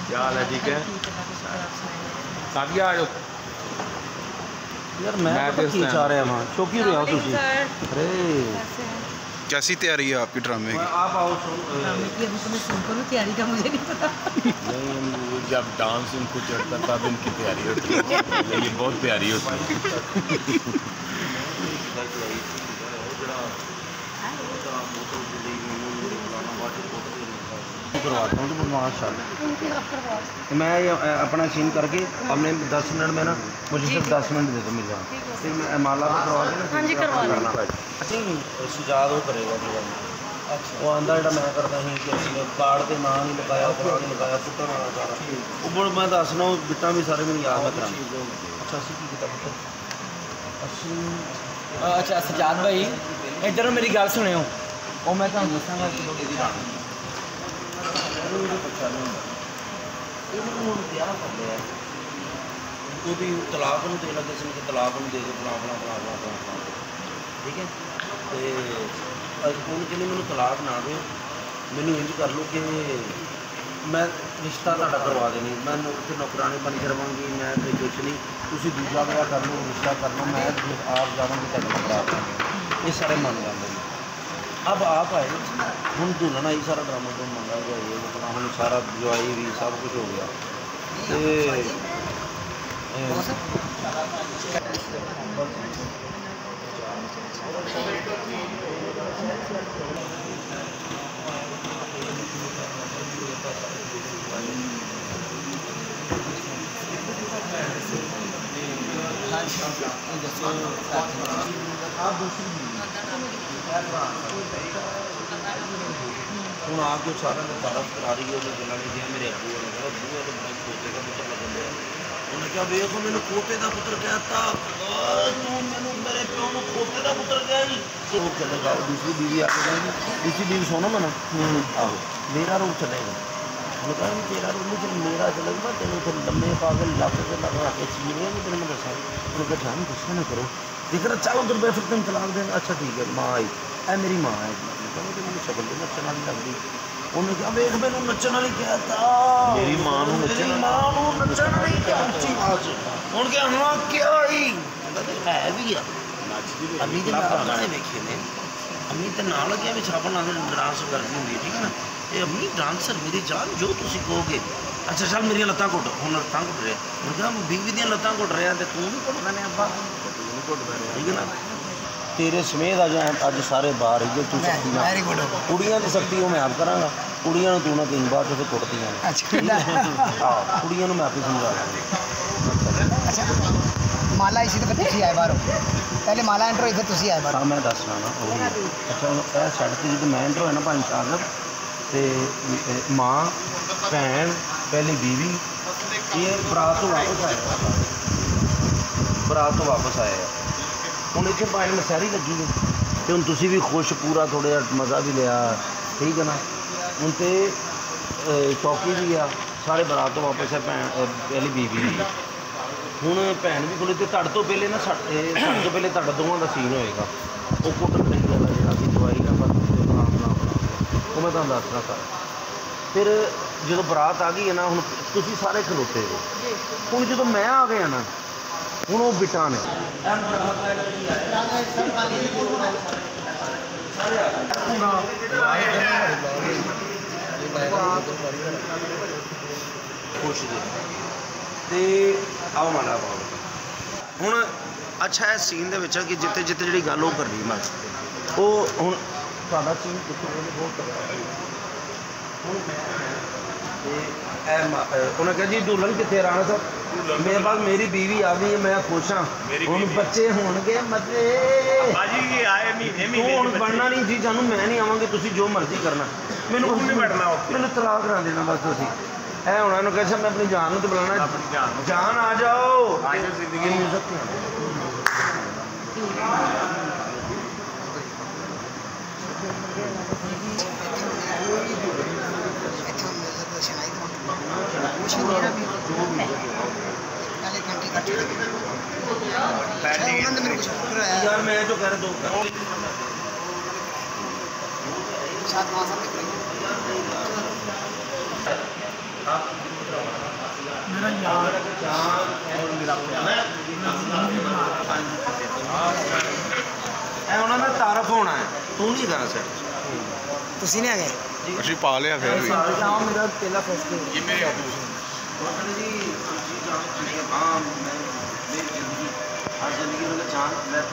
क्या हाल है? ठीक है। सादिया आ जाओ यार। मैं तो की चाह रहा वहाँ शौकी हो रहा तुझे। अरे कैसी तैयारी है आपकी ड्रामे की? आप आओ। ड्रामे की अभी तो मैं सिंपल हूँ, तैयारी का मुझे नहीं पता। नहीं, जब डांस इनको चढ़ता तब इनकी तैयारी होती है। ये बहुत तैयारी होती है। करवाता हूँ तो माशाल्लाह। मैं अपना सीन करके हमने 10 मिनट में ना, मुझे सिर्फ 10 मिनट दे दो मिल जाए, फिर मैं माला को करवा के ना। हाँ जी, करवा करना अच्छा सुजाद वो करेगा। वो आंदा जो मैं करता ही कि असं कार्ड से ना नहीं लगाया, करा नहीं लगाया, पुट्टा मारा सारा वो मैं दसना बिटा भी सारे मैंने याद करा। अच्छा असं की किया पुत्र? अच्छा सजाद भाई इधर मेरी गल सुनियो, और मैं तुहानू दसांगा तलाक दे लगे किसी ने तलाक दे दो फला फला फला फला फला फला, ठीक है। तो कहने मैंने तलाक ना दो, मैनू इंज कर लो कि मैं रिश्ता तुहाडा करवा देनी, मैं उत्थे नौकरानी बन के रवांगी, मैं कोई कुछ नहीं, तुसीं दूजा विआह कर लो, रिश्ता कर लो, मैं आप जावांगी तुहाडे नाल बरात करांगी। ये सारे मन जाते हैं। अब आप आए हम दुल्हन आई, सारा ड्रामा तो मंगा जाइए हम सारा जवाई भी सब कुछ हो गया। हूँ आप जो सारा तारफ करा रही है, उन्हें गला दिया मेरे अबू ने कहा बूआ तो बड़ा खोते का पुत्र लगन दिया। उन्हें क्या वेखो मैंने खोते का पुत्र कहता, तू मैंने मेरे प्यो को खोते का पुत्र कह। तो चलेगा दूसरी बीवी आके जाएगी, दूसरी बीवी सोना मना आहो मेरा रूप चलेगा। उन्हें कहा तेरा रूप नहीं चल मेरा चलेगा, तेरे उधर लम्बे पागल लग के लगा के चीने नहीं तेरे मैं दसा। उन्हें कहा ध्यान गुस्सा न करो, देख रहा चलो उधर फिर तुम तलाक देंगे। अच्छा ठीक है, माँ आई है मेरी माँ है, मैंने शक्ल तो नचन वाली लगती। उन्हें क्या वेख मैंने नचन वाली कहता, मेरी माँ नचन वाली क्या उच्ची आवाज हूँ क्या हाँ क्या ही है भी गया। अम्मी के गाने वेखे ने, अम्मी तो ना लगे भी छापन आने डांस करती होंगी, ठीक है ना। ये अम्मी डांसर मेरी जान जो तुम कहोगे। अच्छा चल मेरी लत्तां घुट, हूँ लत्तां घुट रहा, मैं कहा बीवी दी लत्तां घुट रहा तो तू नहीं घुटदा ने अब्बा, ठीक है ना। तेरे समेत अज सारे बाहर ही तू सकती कुड़ियां की सकती वो मैं आप कराँगा, कुड़ियां तू ना कहीं बार तो कुटदियाँ। हाँ कुड़ियां मैं आप ही समझा। अच्छा माला इसी तो तुसी आए बाहरों, पहले माला एंटर हुई फिर तुसी आए बाहर। हाँ मैं दसना ना वो। अच्छा यह सैड से जो मैं एंटर होया ना पंज सागर तो माँ भैन पहली बीवी ये बरात तो वापस आए, बरात तो वापस आए हूँ इतने पानी मसैरी लगी है तो हूँ तुसी भी खुश पूरा थोड़ा मज़ा भी लिया, ठीक है ना। हूँ तो चौकी भी आ सारे बरात तो वापस है, भैन पहली बीवी भी हूँ भैन भी कोई तो तो पहले ना साढ़े तो पहले दोवों का सीन होएगा, वो कुटन नहीं वाला जोड़ा कि दवाई का बना बना वो मैं तुम दसना सारा। फिर जो बरात आ गई है ना, हूँ तुसी सारे खलोते हो, हूँ जो मैं आ गया ना हूँ वो बिटा ने खुश जी आओ माला पाओ हूँ। अच्छा है सीन दे विच कि जिते जिते जी गल कर रही मैं वो हूँ तुहाडा सीन उन्हें कहा जी दुल्हन कितने रहना सर, मेरे पास मेरी बीवी आ गई है, मैं खुश हाँ, हूँ बच्चे होंगे मजे हूँ बनना नहीं जी जानू मैं नहीं आवांगे, तुसी जो मर्जी करना मैनू तलाक करा देना बस तुसी है होना कैसा। मैं अपनी जान तो बुलाना, जान आ जाओ जिंदगी मिल सकती है। यार मैं जो कह रहा दो ਤੁਸੀਂ नहीं आ गए ਅਸੀਂ ਪਾ ਲਿਆ ਫਿਰ ਵੀ जाओ मेरा पहला फर्स्ट ये मेरे हाँ मैं मेरी जिंदगी हर जिंदगी में जान मैं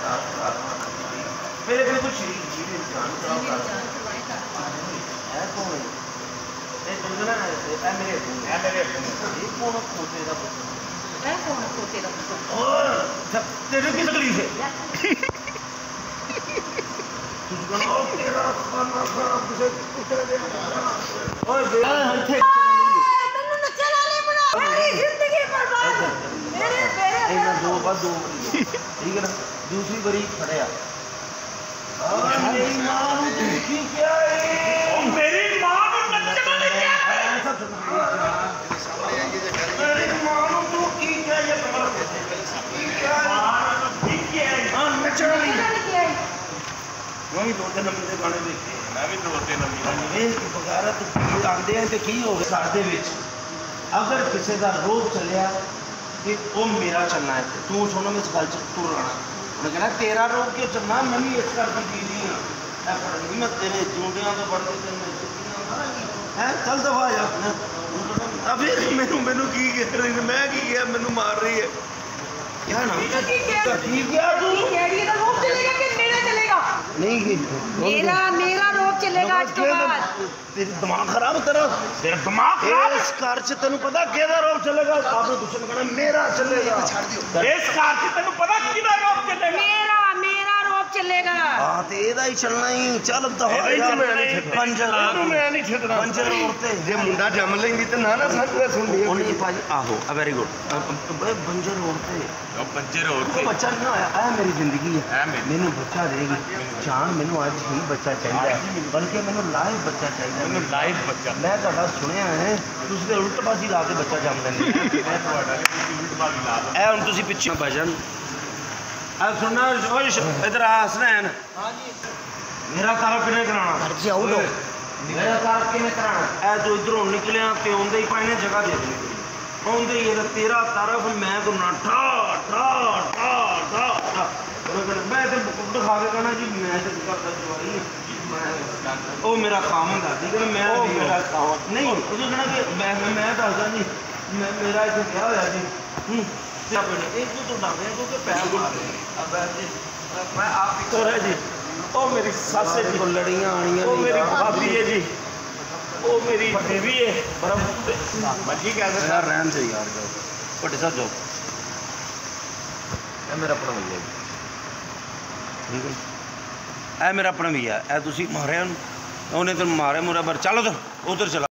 मेरे बिल्कुल शरीर जीवन जान है कौन है ये दुनिया है मेरे ये कौन खोते का और तेरे की तकलीफ है तेरा खाना खराब किसे कुत्ते दे ओए बेटा हथे ਮੈਨੂੰ ਨੱਚਣ ਵਾਲੇ ਬਣਾ ਮੇਰੀ ਜ਼ਿੰਦਗੀ ਬਰਬਾਦ ਮੇਰੇ ਇਹਨਾਂ दो ठीक है ना दूसरी बारी खड़े मेरी मां तू की क्या है मेरी मां नच्चण वाले क्या मेरी मां तू की क्या ये हां नच्चण वाली मैं भी 2-3 नंबर ਦੇ ਗਾਣੇ ਦੇਖੇ मैं भी 2-3 नंबर ਇਹ ਬਗਾਰਾ ਤੂੰ ਆਂਦੇ ਆ ਤੇ ਕੀ ਹੋ ਗਿਆ ਸਾਡੇ ਵਿੱਚ ਅਗਰ ਕਿਸੇ ਦਾ ਰੋਗ ਚੱਲਿਆ ਕਿ ਉਹ ਮੇਰਾ ਚੱਲਣਾ ਹੈ ਤੂੰ ਸੁਣੋ ਇਸ ਗੱਲ ਚ ਤੂੰ ਰਹਿਣਾ ਉਹਨੇ ਕਹਿੰਦਾ ਤੇਰਾ ਰੋਗ ਕਿਉਂ ਚੱਲਣਾ ਮੈਂ ਵੀ ਇਸ ਕਰਕੇ ਪੀਦੀ ਹਾਂ ਇਹ ਪੜਨੀ ਮੈਂ ਤੇਰੇ ਜੂੰਡਿਆਂ ਤੋਂ ਪੜ ਕੇ ਤੈਨੂੰ ਹੈ ਚੱਲ ਦਫਾ ਜਾ ਆ ਫਿਰ ਮੈਨੂੰ ਕੀ ਕਹਿ ਰਹੀ ਹੈ ਮੈਂ ਕੀ ਕਿਹਾ ਮੈਨੂੰ ਮਾਰ ਰਹੀ ਹੈ क्या ना ठीक है तू कैडी का रोप चलेगा कि मेरा चलेगा नहीं मेरा रोप चलेगा आज के बाद तेरा दिमाग खराब तेरा दिमाग खराब इस कार से तेन पता केदा रोप चलेगा आपने दूसरे कहना मेरा चलेगा इस कार से तेन पता किदा रोप चलेगा मेरा रोप चलेगा हां ते एदा ही चलना ही चल अब तो हो पंजर मैं नहीं छडना पंजर औरते जे मुंडा जम लेंगी ते ना सच सुन लियो ओनी भाई आहो वेरी गुड पंजर औरते पंजर औरते बच्चा नहीं होया ए मेरी जिंदगी है मैंने बच्चा देगी जान मैंने आज ही बच्चा चाहिए बल्कि मैंने लाइव बच्चा चाहिए मैंने लाइव बच्चा मैं ਤੁਹਾਡਾ ਸੁਣਿਆ ਹੈ ਤੁਸੀਂ ਤੇ ਉਲਟ ਪਾਸੀ ਲਾ ਕੇ ਬੱਚਾ ਜੰਮ ਲੈਂਦੇ मैं ਤੁਹਾਡਾ उल्ट बाजी ला ਐ ਹੁਣ ਤੁਸੀਂ ਪਿੱਛੇ ਭਜਨ ਆ ਸੁਣਨਾ ਓਏ ਇਧਰ ਆ ਹਸਨੈਨ ਹਾਂ ਜੀ ਮੇਰਾ ਕਾਰ ਕਿਨੇ ਕਰਾਣਾ घर से आउट हो ਮੇਰਾ ਕਾਰ ਕਿਨੇ ਕਰਾਣਾ ਐ ਤੂੰ ਇਧਰੋਂ ਨਿਕਲਿਆ ਤੇ ਆਉਂਦੇ ਹੀ ਪਾਣੇ ਜਗ੍ਹਾ ਦੇ ਦੇ ਆਉਂਦੇ ਹੀ ਇਹਦਾ ਤੇਰਾ ਤਰਫ ਮੈਂ ਕਰਨਾ ਠਾ ਠਾ ਠਾ ਠਾ ਮੈਂ ਤੇ ਦਿਖਾ ਕੇ ਕਹਣਾ ਜੀ ਮੈਂ ਤੇ ਕਰਦਾ ਜਵਾਈ ਉਹ ਮੇਰਾ ਖਾਮਨ ਦਾ ਠੀਕ ਹੈ ਮੈਂ ਮੇਰਾ ਖਾਮਨ ਨਹੀਂ ਉਹ ਕਹਣਾ ਕਿ ਮੈਂ ਦੱਸਦਾ ਨਹੀਂ ਮੇਰਾ ਇੱਥੇ ਕਿਹਾ ਹੋਇਆ ਜੀ ਤੇ ਆਪਣੇ ਇਹ ਤੋਂ ਡਾਵੇਂ ਕਿਉਂਕਿ ਪੈਰ ਮਾਰ मैं आप तो है जी ओ मेरी सास है जी लड़ियां आनियां ओ मेरी भाभी है जी ओ मेरी बेबी है बड़ा मर्जी क्या कर यार रहन से यार जाओ बड़े साहब जाओ ये मेरा अपना भैया ठीक है ए मेरा अपना भैया ए तुसी मारे ਉਹਨੇ ਤੈਨੂੰ ਮਾਰੇ ਮੁਰੇ ਪਰ ਚੱਲ ਉਧਰ ਚਲਾ